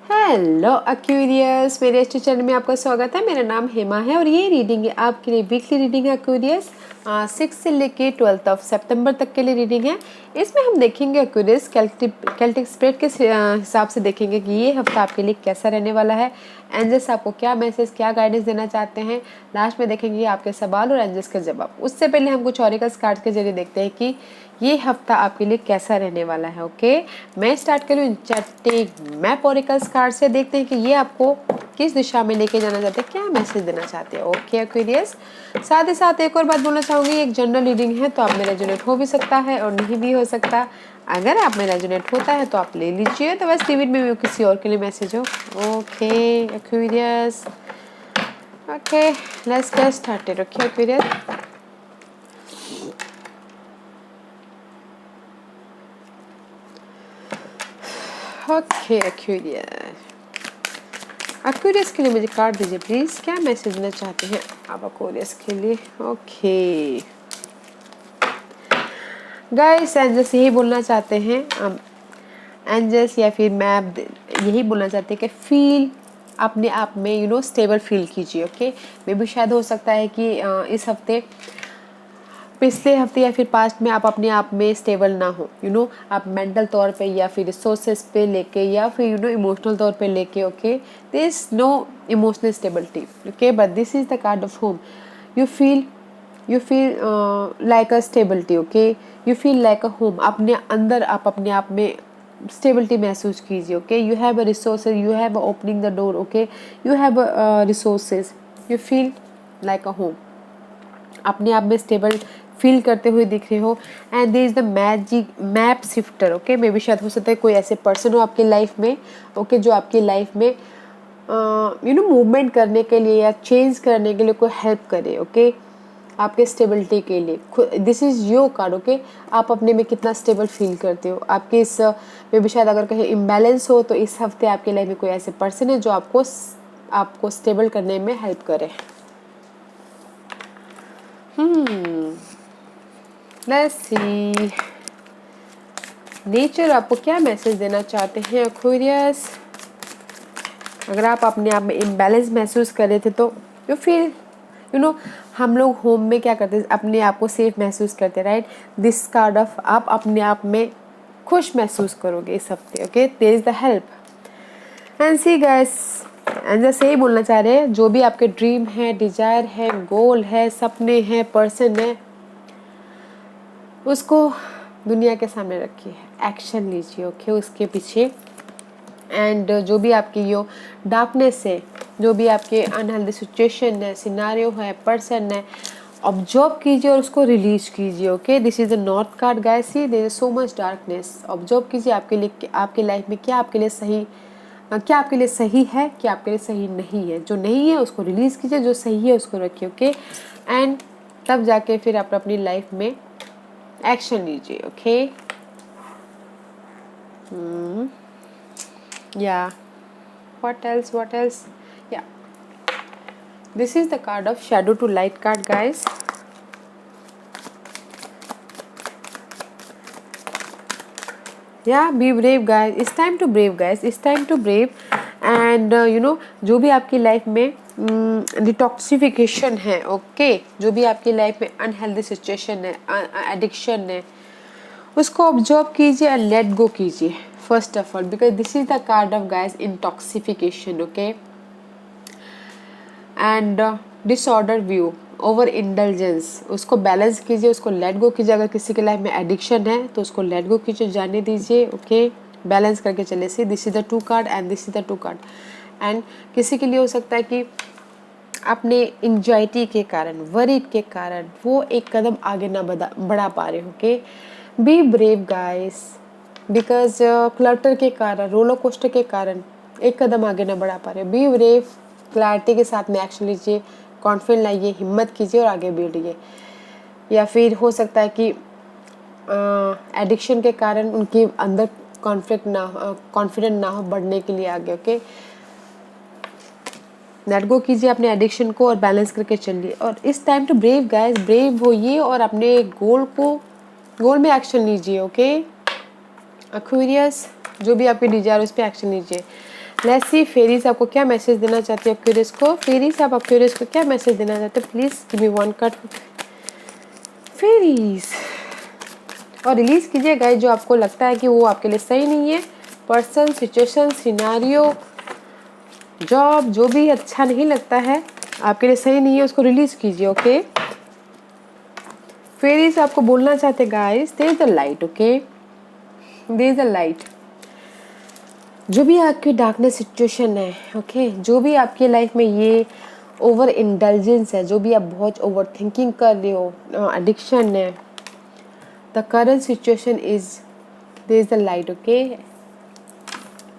Hello Aquarius, मेरे इस channel में आपका स्वागत है। मेरा नाम हेमा है और ये रीडिंग है आपके लिए वीकली रीडिंग है एक्वेरियस 6 से लेके 12 ऑफ सितंबर तक के लिए रीडिंग है। इसमें हम देखेंगे एक्वेरियस केल्टिक स्प्रेड के हिसाब से देखेंगे कि ये हफ्ता आपके लिए कैसा रहने वाला है। एंजल्स आपको क्या मैसेज, क्या गाइडेंस देना चाहते हैं। लास्ट में देखेंगे आपके सवाल और एंजल्स के जवाब। उससे पहले हम कुछ ऑरिकल्स कार्ड के जरिए देखते हैं कि ये हफ्ता आपके लिए कैसा रहने वाला है। ओके, मैं स्टार्ट करूँ इंचैटिंग मैप ऑरिकल्स कार्ड से। देखते हैं कि ये आपको किस दिशा में लेके जाना चाहते हैं, क्या मैसेज देना चाहते हैं। ओके एक्वेरियस, साथ ही साथ एक और बात बोलना चाहूँगी, एक जनरल रीडिंग है तो आप में रेजोनेट हो भी सकता है और नहीं भी हो सकता। अगर आप में रेजोनेट होता है तो आप ले लीजिए, तो बस टीवी में भी किसी और के लिए मैसेज हो। Okay Aquarius, okay let's get started. Okay Aquarius, okay Aquarius के लिए मुझे कार्ड दीजिए प्लीज, क्या मैसेज देना चाहते हैं आप एक्वेरियस के लिए। ओके गाइस, एंजल्स यही बोलना चाहते हैं, एंजल्स या फिर मैं यही बोलना चाहते हैं कि फील अपने आप में स्टेबल फील कीजिए। ओके, मे भी शायद हो सकता है कि इस हफ्ते, पिछले हफ्ते या फिर पास्ट में आप अपने आप में स्टेबल ना हो। आप मेंटल तौर पे या फिर रिसोर्सेज पे लेके या फिर इमोशनल तौर पे लेके। Okay, there is no emotional stability. Okay, but this is the card of home. You feel like a stability. Okay, you feel like a home. अपने अंदर आप अपने आप में स्टेबिलिटी महसूस कीजिए। Okay, you have a resources, you have opening the door. Okay, you have resources, you feel like a home. अपने आप में स्टेबल फील करते हुए दिख रहे हो। And there is the magic map shifter. Okay, maybe शायद हो सकता है कोई ऐसे पर्सन हो आपके लाइफ में, ओके, जो आपकी लाइफ में मूवमेंट करने के लिए या चेंज करने के लिए कोई हेल्प करे। ओके, आपके स्टेबिलिटी के लिए। This is your card. Okay, आप अपने में कितना स्टेबल फील करते हो। आपके इस में भी शायद अगर कहीं इम्बैलेंस हो तो इस हफ्ते आपके लाइफ में कोई ऐसे पर्सन है जो आपको स्टेबल करने में हेल्प करे। लेट्स सी नेचर आपको क्या मैसेज देना चाहते हैं एक्वेरियस। अगर आप अपने आप में इम्बैलेंस महसूस कर रहे थे तो यू फील हम लोग होम में क्या करते हैं, अपने आप को सेफ महसूस करते हैं, राइट। दिस कार्ड ऑफ आप अपने आप में खुश महसूस करोगे इस हफ्ते। Okay, there is the help. And see guys, and जैसे ही बोलना चाह रहे हैं, जो भी आपके ड्रीम है, डिजायर है, गोल है, सपने हैं, पर्सन है, उसको दुनिया के सामने रखिए, एक्शन लीजिए। ओके, उसके पीछे। एंड जो भी आपकी यो डार्कनेस है, जो भी आपके अनहेल्दी सिचुएशन है, सिनारियो है, पर्सन है, ऑब्जर्व कीजिए और उसको रिलीज कीजिए। Okay, this is the north card guys. See there is so much darkness. Observe कीजिए आपके लिए, आपके लाइफ में क्या आपके लिए सही, क्या आपके लिए सही है, क्या आपके लिए सही नहीं है। जो नहीं है उसको रिलीज कीजिए, जो सही है उसको रखिए। ओके, एंड तब जाके फिर आप अपनी लाइफ में एक्शन लीजिए। Okay, yeah, what else, yeah, this is the card of shadow to light card guys. Yeah, be brave guys, it's time to brave guys, it's time to brave. And जो भी आपकी life में detoxification है, okay, जो भी आपकी life में unhealthy situation है, एडिक्शन है, उसको ऑब्जर्व कीजिए और लेट गो कीजिए first of all, because this is the card of guys intoxification. Okay, and disorder view, over indulgence, उसको बैलेंस कीजिए, उसको लेट गो कीजिए। अगर किसी के लाइफ में एडिक्शन है तो उसको लेट गो कीजिए, जाने दीजिए। ओके, बैलेंस करके चले। से this is the two card and this is the two card. And किसी के लिए हो सकता है कि अपने एंजाइटी के कारण, वरीड के कारण वो एक कदम आगे ना बढ़ा पा रहे हो। Okay, be brave guys, because clutter के कारण, रोलर कोस्टर के कारण एक कदम आगे ना बढ़ा पा रहे हो। बी ब्रेव, क्लैरिटी के साथ में एक्शन लीजिए, कॉन्फिडेंट लाइए, हिम्मत कीजिए और आगे बढ़िए। या फिर हो सकता है कि एडिक्शन के कारण उनके अंदर कॉन्फिडेंट ना हो बढ़ने के लिए आगे। ओके, लेट गो कीजिए अपने एडिक्शन को और बैलेंस करके चलिए। और इस time to brave guys, brave होइए और अपने गोल में एक्शन लीजिए। ओके एक्वेरियस, जो भी आपकी डिजायर उस पर एक्शन लीजिए। लेट्स सी फेरीज आपको क्या मैसेज देना चाहती है एक्वेरियस को। फेरीज आप एक्वेरियस को क्या मैसेज देना चाहते हो? Please give me one card fairies और रिलीज कीजिए गाइस जो आपको लगता है कि वो आपके लिए सही नहीं है। पर्सन, सिचुएशन, सिनेरियो, जॉब, जो भी अच्छा नहीं लगता है, आपके लिए सही नहीं है, उसको रिलीज कीजिए। ओके, फेरीज आपको बोलना चाहते guys, there is a light. Okay, there is a light. जो भी आपकी डार्कनेस सिचुएशन है, ओके, जो भी आपकी लाइफ में ये ओवर इंडल्जेंस है, जो भी आप बहुत ओवर थिंकिंग कर रहे हो, एडिक्शन है, the current situation is, there is the light. Okay,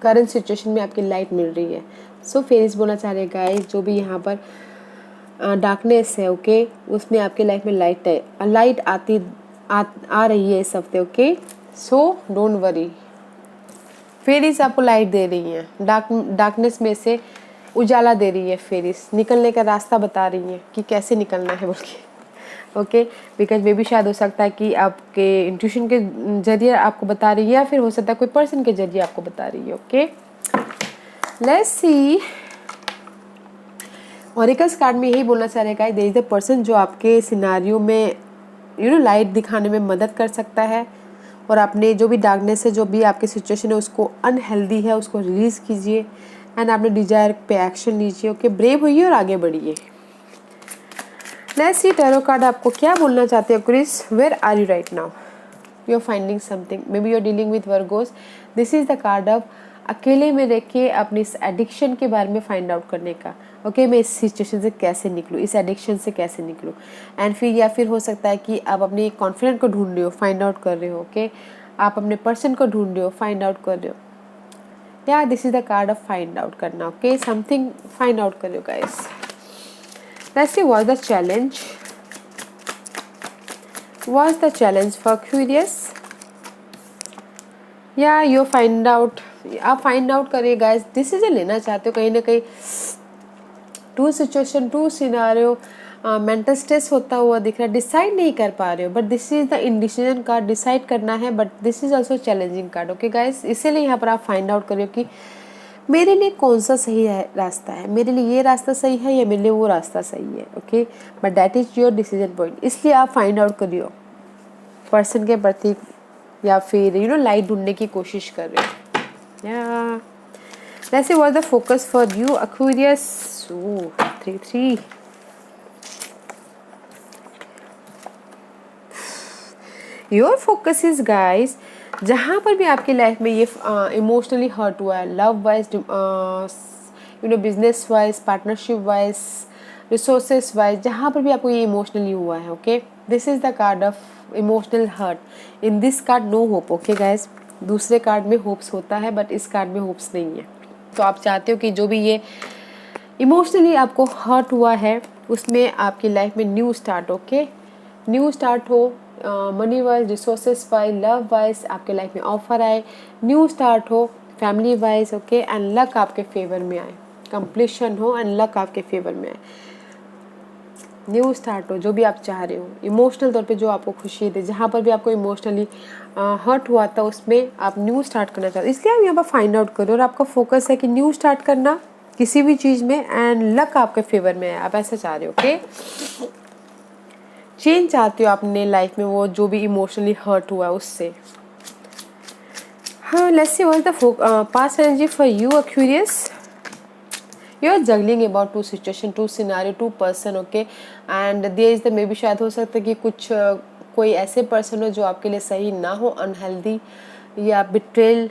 current situation में आपकी लाइट मिल रही है। सो फेरीज बोलना चाह रहे गाइस, जो भी यहाँ पर डार्कनेस है, ओके, उसमें आपके लाइफ में लाइट है, लाइट आ रही है इस हफ्ते। Okay, so don't worry, fairies आपको लाइट दे रही है, डार्कनेस में से उजाला दे रही है। फेरीज निकलने का रास्ता बता रही है कि कैसे निकलना है बोल के। ओके, बिकॉज मे भी शायद हो सकता है कि आपके इंट्यूशन के जरिए आपको बता रही है, या फिर हो सकता है कोई पर्सन के जरिए आपको बता रही है। Okay, let's see. Auricles card में यही बोलना चाह रहे हैं, देयर इज अ पर्सन जो आपके सिनारियो में लाइट दिखाने में मदद कर सकता है, और आपने जो भी डार्कनेस है, जो भी आपकी सिचुएशन है, उसको अनहेल्दी है, उसको रिलीज कीजिए एंड आपने डिजायर पे एक्शन लीजिए। ओके, ब्रेव होइए और आगे बढ़िए। लेट्स सी टैरो कार्ड आपको क्या बोलना चाहते हो Chris. Where are you right now? You are finding something, maybe you are dealing with Virgos. This is the card of अकेले में रह के अपनी इस एडिक्शन के बारे में फाइंड आउट करने का। ओके, मैं इस सिचुएशन से कैसे निकलूँ, इस एडिक्शन से कैसे निकलूँ, एंड फिर या फिर हो सकता है कि आप अपने कॉन्फिडेंट को ढूंढ रहे हो, फाइंड आउट कर रहे हो। ओके, आप अपने पर्सन को ढूंढ रहे हो, फाइंड आउट कर रहे हो। या this is the card of find out करना। ओके, समथिंग फाइंड आउट कर रहे हो guys. Let's see what the challenge, what's the challenge for curious. या यू फाइंड आउट, आप फाइंड आउट करिए गाइस, डिसीजन लेना चाहते हो कहीं ना कहीं, to situation, to scenario, mental stress होता हुआ दिख रहा है, डिसाइड नहीं कर पा रहे हो, but this is the indecision card, decide करना है, but this is also challenging card. Okay guys, इसीलिए यहाँ पर आप फाइंड आउट करिए कि मेरे लिए कौन सा सही है रास्ता है, मेरे लिए ये रास्ता सही है या मेरे लिए वो रास्ता सही है। Okay, but that is your decision point, इसलिए आप फाइंड आउट करिए पर्सन के प्रति, या फिर लाइट ढूंढने की कोशिश कर रहे हो। या let's see what the focus for you Aquarius. Ooh, 3 your focus is guys, जहाँ पर भी आपकी लाइफ में ये इमोशनली हर्ट हुआ है, love wise, business wise, partnership wise, resources wise, जहाँ पर भी आपको ये इमोशनली हुआ है। Okay, this is the card of emotional hurt. In this card no hope. Okay guys, दूसरे कार्ड में होप्स होता है, बट इस कार्ड में होप्स नहीं है। तो आप चाहते हो कि जो भी ये इमोशनली आपको हर्ट हुआ है, उसमें आपकी लाइफ में new start. Okay, new start हो, money wise, resources wise, love wise आपके लाइफ में ऑफर आए, न्यू स्टार्ट हो, family wise. Okay, and luck आपके फेवर में आए, कंप्लीशन हो एंड लक आपके फेवर में आए, न्यू स्टार्ट हो, जो भी आप चाह रहे हो, इमोशनल तौर पे जो आपको खुशी दे, जहाँ पर भी आपको इमोशनली हर्ट हुआ था, उसमें आप न्यू स्टार्ट करना चाहते हो। इसलिए आप यहाँ पर फाइंड आउट करो, और आपका फोकस है कि न्यू स्टार्ट करना किसी भी चीज़ में, एंड लक आपके फेवर में है, आप ऐसा चाह रहे हो। ओके, चेंज चाहते हो अपने लाइफ में, वो जो भी इमोशनली हर्ट हुआ है उससे। हाँ, let's see what the past energy for you Aquarius. You are juggling about two situation, to scenario, two person. Okay, and there is the maybe, शायद हो सकता है कि कुछ कोई ऐसे पर्सन हो जो आपके लिए सही ना हो, अनहेल्दी या बिट्रेल,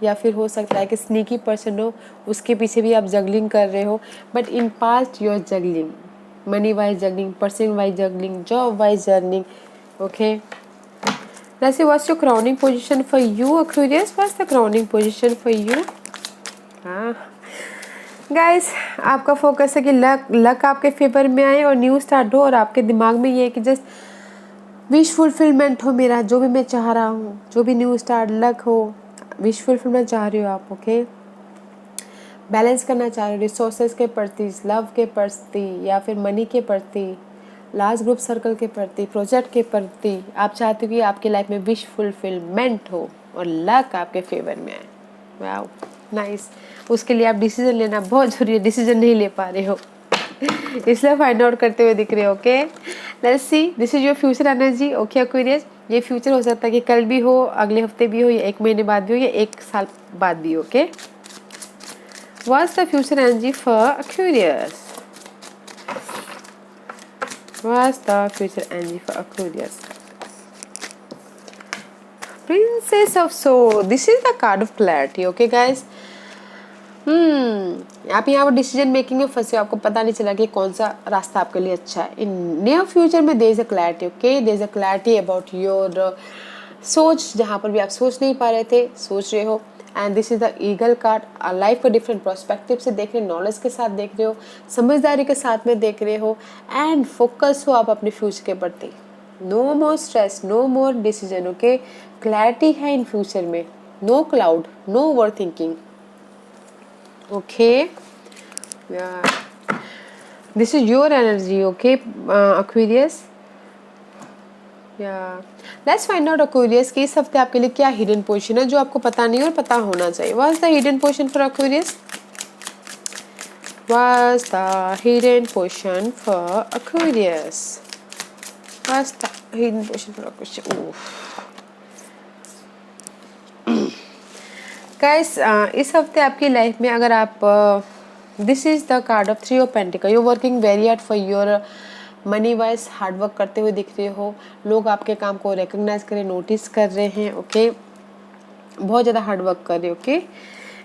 या फिर हो सकता है कि स्नीकी पर्सन हो, उसके पीछे भी आप जगलिंग कर रहे हो। But in past you are juggling, money wise juggling, person wise juggling, job wise journeying. Okay, let's see what's your crowning position for you Aquarius. What's the crowning position for you? हाँ guys, आपका focus है कि luck आपके favour में आए और new start हो, और आपके दिमाग में ये है कि जस्ट विश फुलफिलमेंट हो, मेरा जो भी मैं चाह रहा हूँ, जो भी न्यू स्टार्ट लक हो, विश फुलफिलमेंट चाह रही हो आप। ओके, बैलेंस करना चाह रहे हो रिसोर्सेज के प्रति, लव के प्रति, या फिर मनी के प्रति, लार्ज ग्रुप सर्कल के प्रति, प्रोजेक्ट के प्रति। आप चाहते हो कि आपकी लाइफ में विश फुलफिलमेंट हो और लक आपके फेवर में आए। Wow, nice. उसके लिए आप डिसीजन लेना बहुत जरूरी है, डिसीजन नहीं ले पा रहे हो इसलिए फाइंड आउट करते हुए दिख रहे हो। Okay, let's see, this is your future energy. Okay Aquarius, ये फ्यूचर हो सकता है कि कल भी हो, अगले हफ्ते भी हो, या 1 महीने बाद भी हो, या 1 साल बाद भी हो। Okay, what's the future energy for Aquarius? What's the future energy for Aquarius? Princess of Swords, this is the card of clarity. Okay guys, आप यहाँ पर डिसीजन मेकिंग में फंसे हो, आपको पता नहीं चला कि कौन सा रास्ता आपके लिए अच्छा है। इन नियर फ्यूचर में there is a clarity. Okay, there is a clarity about your सोच, जहाँ पर भी आप सोच नहीं पा रहे थे, सोच रहे हो। And this is the eagle card. Life को डिफरेंट पर्सपेक्टिव से देख रहे हो, नॉलेज के साथ देख रहे हो, समझदारी के साथ में देख रहे हो, एंड फोकस हो आप अपने फ्यूचर के प्रति। No more stress, no more decision. Okay, clarity है इन फ्यूचर में, no cloud, no overthinking. Okay, yeah, this is your energy. Okay, Aquarius. Yeah, let's find out Aquarius कि इस हफ्ते आपके लिए क्या हिडन पोजीशन है जो आपको पता नहीं और पता होना चाहिए। What's the hidden position for Aquarius? What's the hidden position for Aquarius? What's the hidden position for Aquarius? Guys, इस हफ्ते आपकी लाइफ में अगर आप this is the card of 3 of pentacle. You working very hard for your money wise, hard work करते हुए दिख रहे हो। लोग आपके काम को रिकग्नाइज करें, नोटिस कर रहे हैं। ओके, बहुत ज़्यादा हार्डवर्क कर रहे हो। Okay,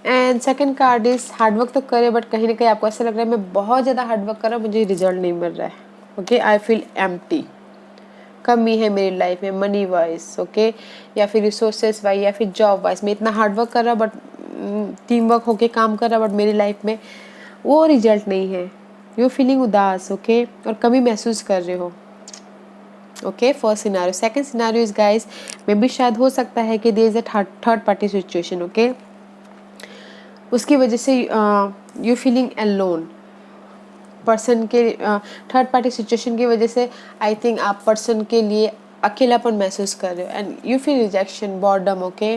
and second card is hard work तो करे बट कहीं ना कहीं आपको ऐसा लग रहा है मैं बहुत ज़्यादा हार्डवर्क कर रहा हूँ, मुझे रिजल्ट नहीं मिल रहा है। ओके, आई फील एम्प्टी, कमी है मेरी लाइफ में मनी वाइज। ओके, या फिर रिसोर्सेज वाइज, या फिर जॉब वाइज। मैं इतना हार्डवर्क कर रहा बट टीम वर्क होके काम कर रहा बट मेरी लाइफ में वो रिजल्ट नहीं है। यू फीलिंग उदास। ओके, और कमी महसूस कर रहे हो। Okay, first scenario. Second scenario is guys, maybe शायद हो सकता है कि there is a third party situation. Okay, उसकी वजह से यू फीलिंग अलोन। पर्सन के थर्ड पार्टी सिचुएशन की वजह से आई थिंक आप पर्सन के लिए अकेलापन महसूस कर रहे हो and you feel rejection, boredom. Okay,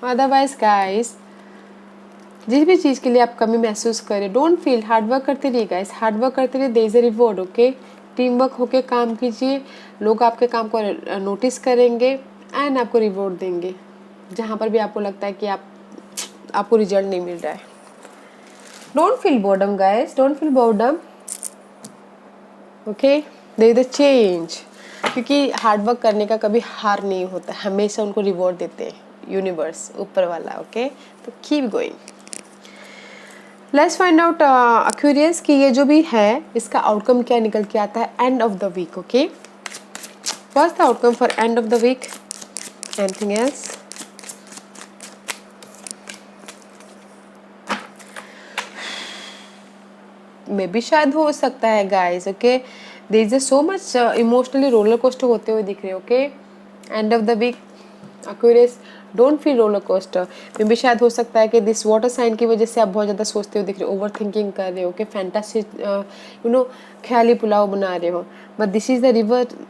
otherwise guys, जिस भी चीज़ के लिए आप कमी महसूस करें, डोंट फील, हार्डवर्क करते रहिए गाइस, हार्डवर्क करते रहिए, there is a reward. Okay, teamwork होके काम कीजिए, लोग आपके काम को नोटिस करेंगे एंड आपको रिवॉर्ड देंगे जहाँ पर भी आपको लगता है कि आपको रिजल्ट नहीं मिल रहा है। Don't feel boredom guys, don't feel boredom. Okay, there is a change, क्योंकि हार्डवर्क करने का कभी हार नहीं होता, हमेशा उनको रिवॉर्ड देते हैं यूनिवर्स, ऊपर वाला। ओके, तो keep going. Let's find out Aquarius कि ये जो भी है इसका आउटकम क्या निकल के आता है end of the week. Okay, what's the outcome for end of the week? Anything else? Maybe शायद हो सकता है guys. Okay, there is so much emotionally roller coaster होते हुए दिख रहे हो। Okay, end of the week Aquarius, don't feel roller coaster. Maybe शायद हो सकता है कि दिस वाटर साइन की वजह से आप बहुत ज़्यादा सोचते हुए दिख रहे हो, ओवर थिंकिंग कर रहे हो। ओके, फैंटासी यू नो ख्याली पुलाव बना रहे हो, but this is the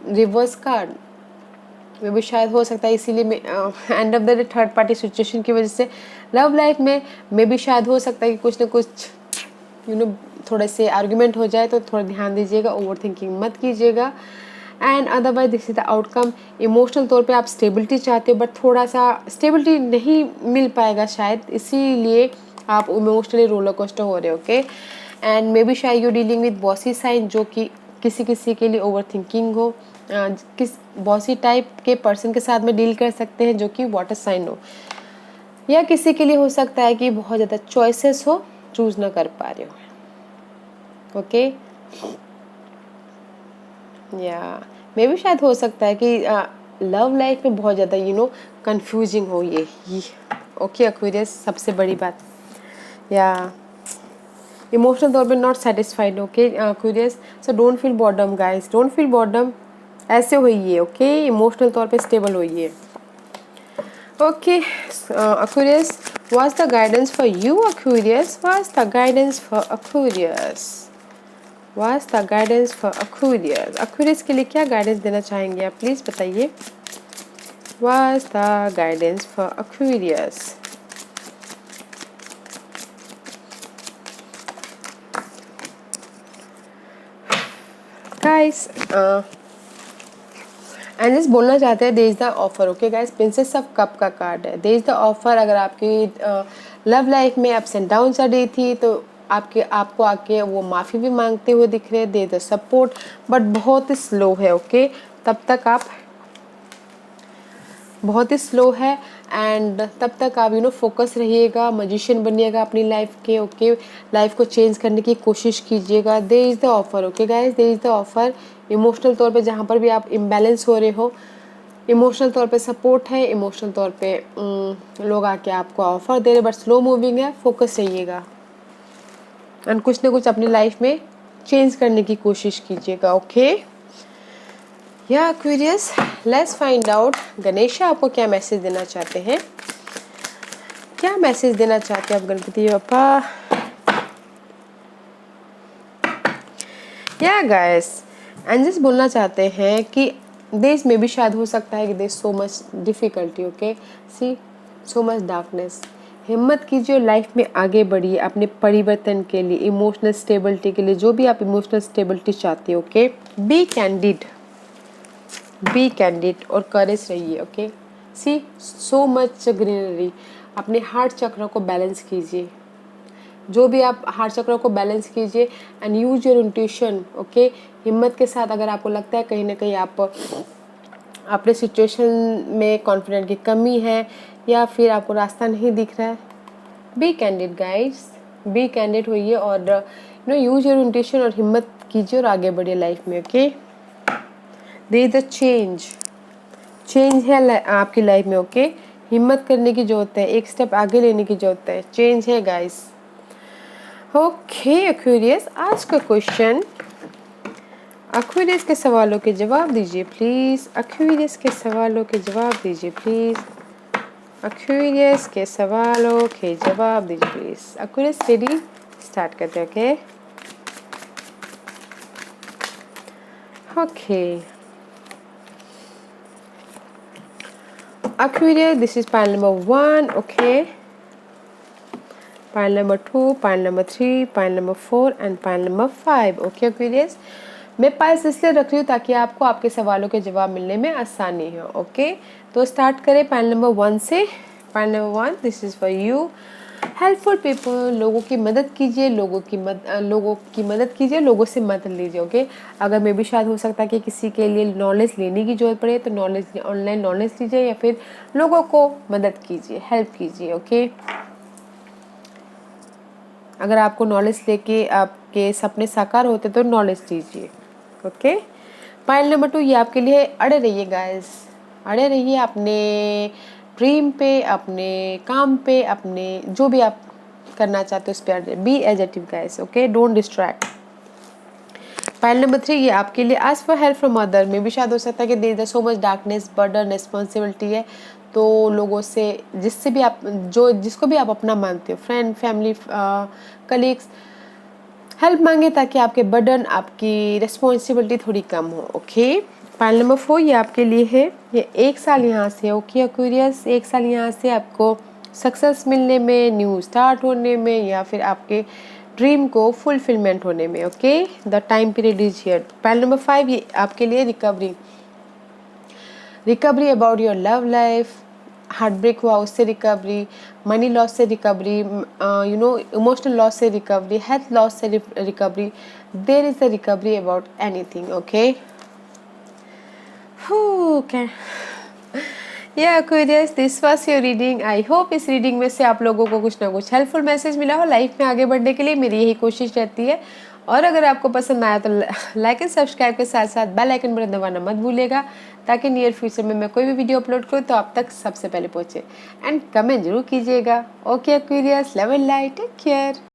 reverse card. Maybe शायद हो सकता है इसीलिए end of the third party situation की वजह से लव लाइफ में मे भी शायद हो सकता है कि कुछ ना कुछ थोड़े से आर्ग्यूमेंट हो जाए, तो थोड़ा ध्यान दीजिएगा, ओवर थिंकिंग मत कीजिएगा। And otherwise this is the outcome. Emotional तौर पे आप स्टेबिलिटी चाहते हो बट थोड़ा सा स्टेबिलिटी नहीं मिल पाएगा शायद, इसीलिए आप इमोशनली रोलर कोस्टर हो रहे हो। ओके, एंड मे बी शायद you dealing with bossy sign, जो कि किसी के लिए ओवर थिंकिंग हो। किस बॉसी टाइप के पर्सन के साथ में डील कर सकते हैं जो कि वाटर साइन हो, या किसी के लिए हो सकता है कि बहुत ज़्यादा चॉइसेस हो, चूज ना कर पा रहे हो। ओके, या मे भी शायद हो सकता है कि लव लाइफ में बहुत ज़्यादा कंफ्यूजिंग हो ये। ओके एक्वेरियस, सबसे बड़ी बात, या इमोशनल तौर पे not satisfied. Okay Aquarius, so don't feel boredom guys, don't feel boredom, ऐसे होइए। ओके, इमोशनल तौर पे स्टेबल होइए। Okay Aquarius, what's the guidance for you Aquarius? What's the guidance for Aquarius? What's the guidance for Aquarius? Aquarius के लिए क्या guidance देना चाहेंगे आप, प्लीज बताइए। was the guidance for Aquarius? Guys, angels बोलना चाहते हैं there is the offer. Okay guys, princess of cup का कार्ड है. There is the offer. अगर आपकी लव लाइफ में अप्स एंड डाउन चल रही थी तो आपको आके वो माफ़ी भी मांगते हुए दिख रहे हैं. देयर द सपोर्ट, बट बहुत ही स्लो है. ओके, तब तक आप बहुत ही स्लो है एंड तब तक आप फोकस रहिएगा, मजिशियन बनिएगा अपनी लाइफ के. ओके, लाइफ को चेंज करने की कोशिश कीजिएगा. There is the offer. Okay guys, there is the offer. Emotional तौर पे जहाँ पर भी आप इम्बैलेंस हो रहे हो, इमोशनल तौर पे सपोर्ट है. इमोशनल तौर पे लोग आके आपको ऑफर दे रहे, बट स्लो मूविंग है. फोकस रहिएगा एंड कुछ ना कुछ अपनी लाइफ में चेंज करने की कोशिश कीजिएगा. ओके या Aquarius, let's find out Ganesha आपको क्या मैसेज देना चाहते हैं. क्या मैसेज देना चाहते हैं आप गणपति बापा. या गाइस, एंजल्स बोलना चाहते हैं कि देश में भी शायद हो सकता है कि देश सो मच डिफिकल्टी. ओके, सी सो मच डार्कनेस. हिम्मत कीजिए, लाइफ में आगे बढ़िए अपने परिवर्तन के लिए, इमोशनल स्टेबिलिटी के लिए, जो भी आप इमोशनल स्टेबिलिटी चाहते हो. ओके, बी कैंडिड और करेज रहिए. ओके, सी सो मच ग्रीनरी. अपने हार्ट चक्र को बैलेंस कीजिए. जो भी आप हार्ट चक्र को बैलेंस कीजिए and use your intuition. Okay, हिम्मत के साथ. अगर आपको लगता है कहीं ना कहीं आप अपने सिचुएशन में कॉन्फिडेंट की कमी है या फिर आपको रास्ता नहीं दिख रहा है, be candid guys, be candid होइए और यूज योर इंट्यूशन और हिम्मत कीजिए और आगे बढ़िए लाइफ में. Okay, there is a change है आपकी लाइफ में. ओके, हिम्मत करने की जरूरत है, एक स्टेप आगे लेने की जरूरत है. चेंज है गाइस. ओके एक्वेरियस, आज का क्वेश्चन, एक्वेरियस के सवालों के जवाब दीजिए प्लीज. एक्वेरियस के सवालों के जवाब दीजिए प्लीज. एक्वेरियस के सवालों के जवाब दीजिए प्लीज. एक्वेरियस रेडी, स्टार्ट करते हैं. Okay okay Aquarius, this is pile number 1. Okay, pile number 2, pile number 3, pile number 4 and pile number 5. Okay Aquarius, मैं पाइल्स इसलिए रख रही हूँ ताकि आपको आपके सवालों के जवाब मिलने में आसानी हो. ओके, तो स्टार्ट करें पाइल नंबर 1 से. Pile number 1, this is for you. Helpful people, लोगों की मदद कीजिए, लोगों की मदद कीजिए, लोगों से मदद लीजिए. ओके, अगर मे भी शायद हो सकता है कि किसी के लिए नॉलेज लेने की जरूरत पड़े तो नॉलेज, ऑनलाइन नॉलेज लीजिए या फिर लोगों को मदद कीजिए, हेल्प कीजिए. ओके, अगर आपको नॉलेज लेके आपके सपने साकार होते तो नॉलेज लीजिए. ओके, पाइल नंबर 2, ये आपके लिए अड़े रहिए गाइस, अड़े रहिए अपने ड्रीम पे, अपने काम पे, अपने जो भी आप करना चाहते हो उस पर. Be adjective guys. Okay, don't distract. Pile number 3, ये आपके लिए ask for help from other. में भी शायद हो सकता है कि there is so much darkness, burden, responsibility है. तो लोगों से, जिससे भी आप, जिसको भी आप अपना मानते हो, फ्रेंड, फैमिली, कलीग्स, हेल्प मांगे ताकि आपके बर्डन, आपकी रिस्पॉन्सिबिलिटी थोड़ी कम हो. ओके, पाइल नंबर 4, ये आपके लिए है. ये 1 साल यहाँ से. ओके एक्वेरियस, 1 साल यहाँ से आपको सक्सेस मिलने में, न्यू स्टार्ट होने में या फिर आपके ड्रीम को फुलफिलमेंट होने में. Okay, the time period is here. Pile number 5, ये आपके लिए recovery about your love life. Heartbreak हुआ उससे रिकवरी, मनी लॉस से रिकवरी, इमोशनल लॉस से रिकवरी, हेल्थ लॉस से recovery. There is the recovery about anything. Okay, okay. Yeah Aquarius, this was your reading. I hope इस reading में से आप लोगों को कुछ ना कुछ हेल्पफुल मैसेज मिला हो लाइफ में आगे बढ़ने के लिए. मेरी यही कोशिश रहती है. और अगर आपको पसंद आया तो लाइक एंड सब्सक्राइब के साथ साथ बेल आइकन बटन दबाना मत भूलिएगा ताकि नियर फ्यूचर में मैं कोई भी वीडियो अपलोड करूँ तो आप तक सबसे पहले पहुँचे. एंड कमेंट जरूर कीजिएगा. Okay Aquarius, love and light, take care.